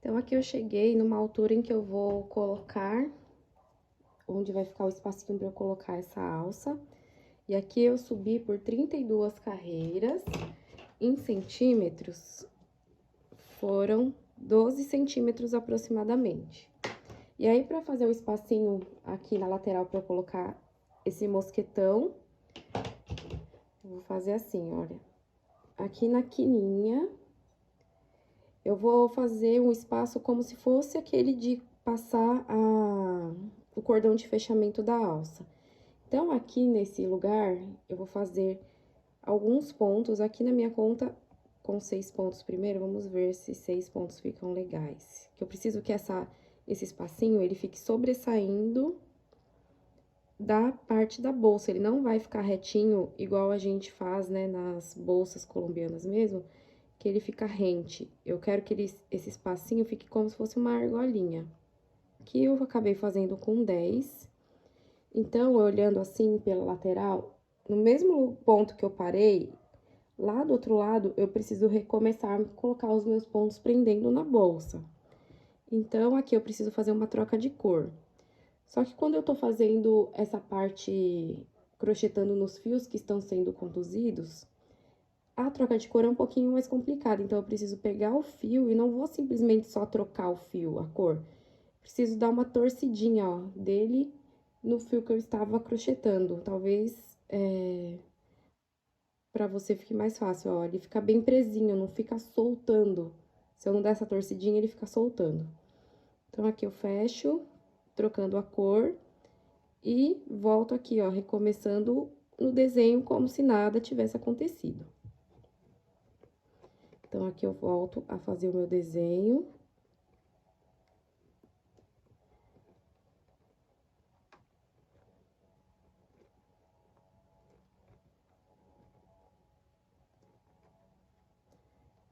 Então, aqui eu cheguei numa altura em que eu vou colocar, onde vai ficar o espacinho pra eu colocar essa alça. E aqui eu subi por 32 carreiras, em centímetros, foram 12 centímetros aproximadamente. E aí, pra fazer o espacinho aqui na lateral pra eu colocar esse mosquetão, eu vou fazer assim, olha. Aqui na quininha, eu vou fazer um espaço como se fosse aquele de passar o cordão de fechamento da alça. Então, aqui nesse lugar, eu vou fazer alguns pontos. Aqui na minha conta, com 6 pontos primeiro, vamos ver se 6 pontos ficam legais. Que eu preciso que esse espacinho, ele fique sobressaindo da parte da bolsa. Ele não vai ficar retinho, igual a gente faz, né, nas bolsas colombianas mesmo, que ele fica rente. Eu quero que esse espacinho fique como se fosse uma argolinha. Que eu acabei fazendo com 10. Então, olhando assim pela lateral, no mesmo ponto que eu parei, lá do outro lado, eu preciso recomeçar a colocar os meus pontos prendendo na bolsa. Então, aqui eu preciso fazer uma troca de cor. Só que quando eu tô fazendo essa parte crochetando nos fios que estão sendo conduzidos, a troca de cor é um pouquinho mais complicada. Então, eu preciso pegar o fio e não vou simplesmente só trocar o fio, a cor. Preciso dar uma torcidinha, ó, dele no fio que eu estava crochetando. Talvez, pra você fique mais fácil, ó. Ele fica bem presinho, não fica soltando. Se eu não der essa torcidinha, ele fica soltando. Então, aqui eu fecho, trocando a cor. E volto aqui, ó, recomeçando no desenho como se nada tivesse acontecido. Então, aqui eu volto a fazer o meu desenho.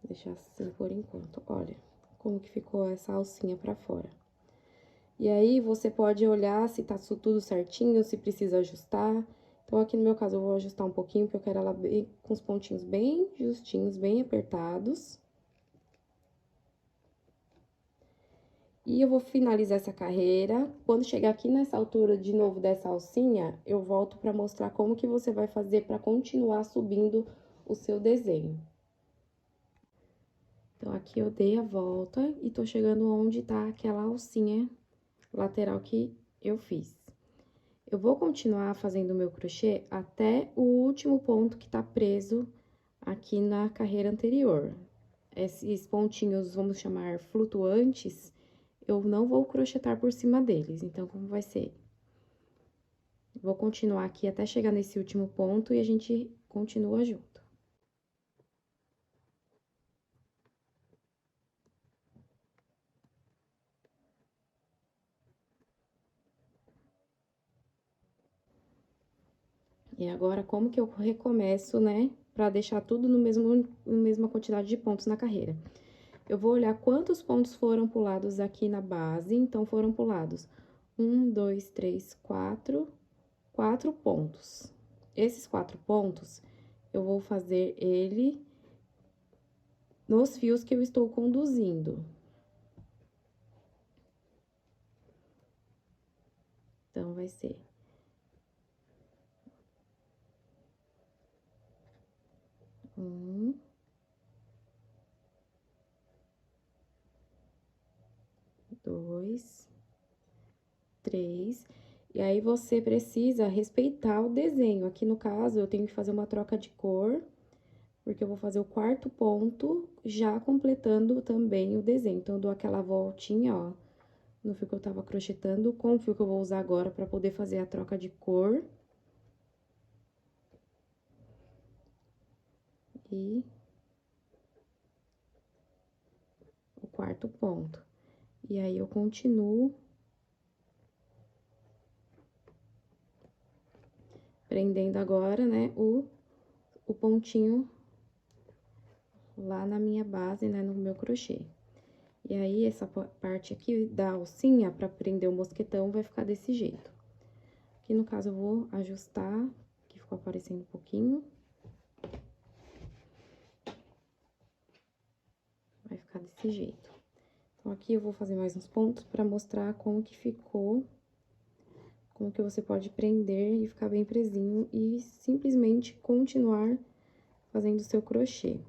Deixar assim por enquanto. Olha como que ficou essa alcinha pra fora. E aí, você pode olhar se tá tudo certinho, se precisa ajustar. Então, aqui no meu caso, eu vou ajustar um pouquinho, porque eu quero ela bem, com os pontinhos bem justinhos, bem apertados. E eu vou finalizar essa carreira. Quando chegar aqui nessa altura de novo dessa alcinha, eu volto pra mostrar como que você vai fazer pra continuar subindo o seu desenho. Então, aqui eu dei a volta e tô chegando onde tá aquela alcinha lateral que eu fiz. Eu vou continuar fazendo o meu crochê até o último ponto que tá preso aqui na carreira anterior. Esses pontinhos, vamos chamar flutuantes, eu não vou crochetar por cima deles. Então, como vai ser? Vou continuar aqui até chegar nesse último ponto e a gente continua junto. E agora, como que eu recomeço, né? Pra deixar tudo na mesma quantidade de pontos na carreira. Eu vou olhar quantos pontos foram pulados aqui na base. Então, foram pulados 1, 2, 3, 4 pontos. Esses 4 pontos, eu vou fazer ele nos fios que eu estou conduzindo. Então, vai ser 1, 2, 3. E aí, você precisa respeitar o desenho. Aqui, no caso, eu tenho que fazer uma troca de cor, porque eu vou fazer o 4º ponto, já completando também o desenho. Então, eu dou aquela voltinha, ó, no fio que eu tava crochetando, com o fio que eu vou usar agora pra poder fazer a troca de cor. E o 4º ponto. E aí, eu continuo prendendo agora, né, o pontinho lá na minha base, né, no meu crochê. E aí, essa parte aqui da alcinha, pra prender o mosquetão, vai ficar desse jeito. Aqui, no caso, eu vou ajustar, que ficou aparecendo um pouquinho. Vai ficar desse jeito. Então, aqui eu vou fazer mais uns pontos pra mostrar como que ficou, como que você pode prender e ficar bem presinho e simplesmente continuar fazendo o seu crochê.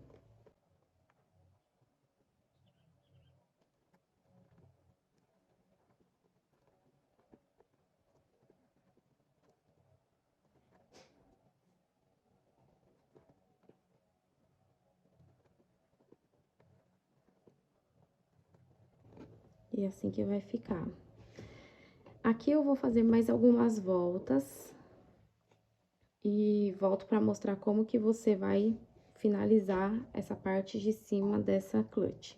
E é assim que vai ficar. Aqui eu vou fazer mais algumas voltas e volto pra mostrar como que você vai finalizar essa parte de cima dessa clutch.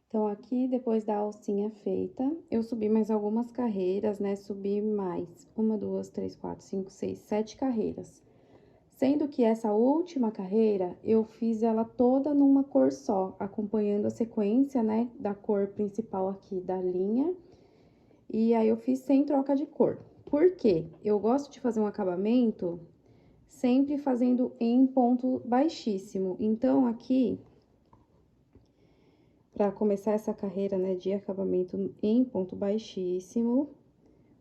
Então, aqui, depois da alcinha feita, eu subi mais algumas carreiras, né? Subi mais 1, 2, 3, 4, 5, 6, 7 carreiras. Sendo que essa última carreira, eu fiz ela toda numa cor só, acompanhando a sequência, né, da cor principal aqui da linha. E aí, eu fiz sem troca de cor. Por quê? Eu gosto de fazer um acabamento sempre fazendo em ponto baixíssimo. Então, aqui, para começar essa carreira, né, de acabamento em ponto baixíssimo,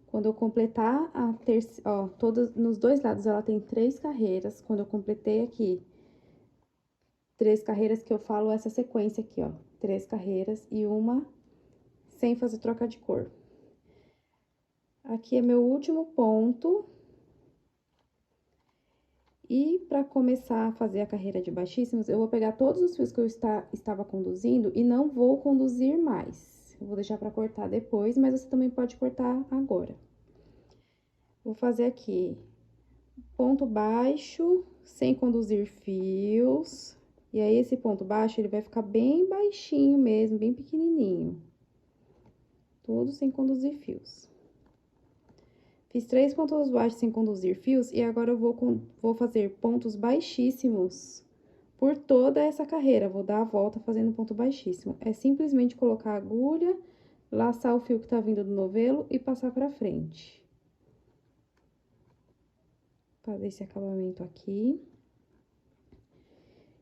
quando eu completar a terceira, ó, todos, nos dois lados ela tem 3 carreiras, quando eu completei aqui 3 carreiras que eu falo essa sequência aqui, ó, 3 carreiras e uma sem fazer troca de cor. Aqui é meu último ponto. E para começar a fazer a carreira de baixíssimos, eu vou pegar todos os fios que eu estava conduzindo e não vou conduzir mais. Eu vou deixar para cortar depois, mas você também pode cortar agora. Vou fazer aqui ponto baixo, sem conduzir fios. E aí, esse ponto baixo, ele vai ficar bem baixinho mesmo, bem pequenininho. Tudo sem conduzir fios. Fiz 3 pontos baixos sem conduzir fios e agora eu vou fazer pontos baixíssimos por toda essa carreira. Vou dar a volta fazendo ponto baixíssimo. É simplesmente colocar a agulha, laçar o fio que tá vindo do novelo e passar pra frente. Fazer esse acabamento aqui.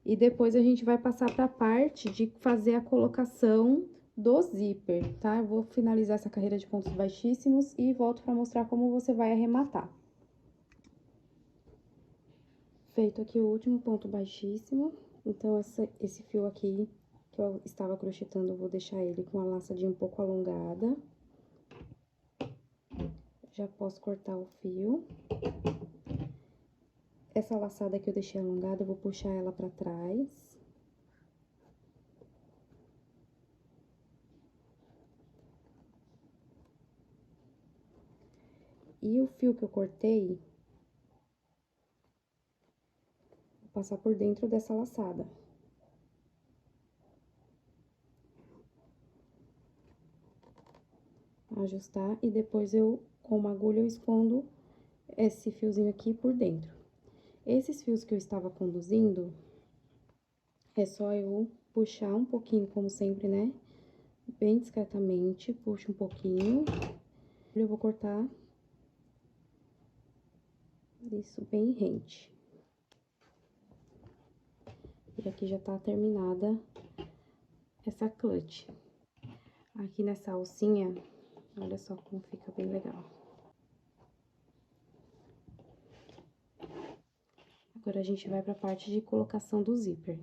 E depois a gente vai passar pra parte de fazer a colocação do zíper, tá? Eu vou finalizar essa carreira de pontos baixíssimos e volto pra mostrar como você vai arrematar. Feito aqui o último ponto baixíssimo, então, esse fio aqui que eu estava crochetando, eu vou deixar ele com a laçadinha um pouco alongada. Já posso cortar o fio. Essa laçada que eu deixei alongada, eu vou puxar ela pra trás. E o fio que eu cortei, vou passar por dentro dessa laçada. Ajustar e depois eu, com uma agulha, eu escondo esse fiozinho aqui por dentro. Esses fios que eu estava conduzindo, é só eu puxar um pouquinho, como sempre, né? Bem discretamente, puxo um pouquinho. Eu vou cortar isso bem rente. E aqui já tá terminada essa clutch. Aqui nessa alcinha, olha só como fica bem legal. Agora, a gente vai pra parte de colocação do zíper.